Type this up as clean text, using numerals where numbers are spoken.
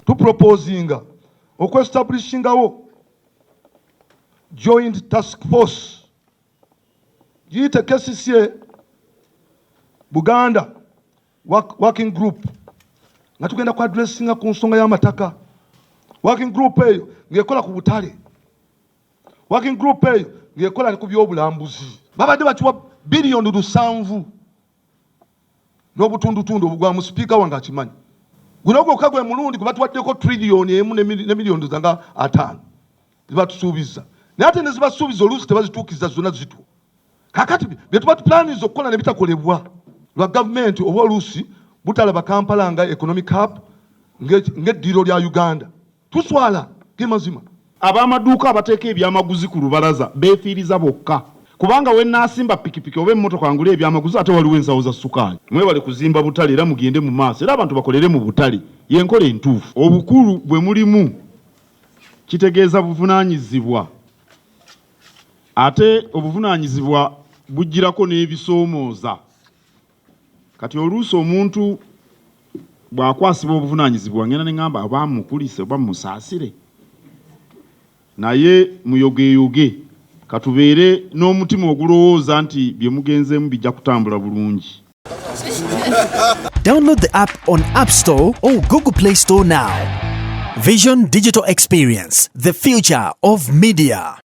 tuproposinga okweestablishingawo joint task force giyite KCCA Buganda working group nga tugenda ku addressinga ku nsonga y'amataka. Working group eyo ng'ekola ku butale, working group eyo ng'ekola ku by'obulambuzi. Babadde bakiwa biliyoni 7 n'obutundutundu obugwamu sipiika wange akimanyi. Guno gwokka gwe mulundi gwe batuwaddeko triliyoni 1 ne miliyoni nga 5 zibatusuubiza, naye ate ne zibasuubiza oluusi tebazituukiza zonna zitu. Kakati bye tuba tupulaniza okukola ne bitakolebwa lwa gavumenti oba oluusi butalaba Kampala nga economic hub ng'eddiro lya Uganda. Tuswala ge mazima. Ab'amaduuka abateeka ebyamaguzi ku lubalaza beefiiriza bokka, kubanga we naasimba pikipiki oba emmotoka ngula ebyamaguzi ate waliwo ensawo za ssukaali. Mwebale kuzimba butale era mugende mu maaso era abantu bakolere mu butale, y'enkola entuufu. Obukulu bwe mulimu kitegeeza buvunaanyizibwa, ate obuvunaanyizibwa bujjirako n'ebisoomooza. Kati oluusi omuntu bw'akwasibwa obuvunaanyizibwa ngenda ne ngamba oba mukulise oba musaasire, naye muyogeeyoge katubeere n'omutima ogulowooza nti bye mugenzeemu bijja kutambula bulungi. Download the app on App Store or Google Play Store now. Vision Digital Experience, the future of media.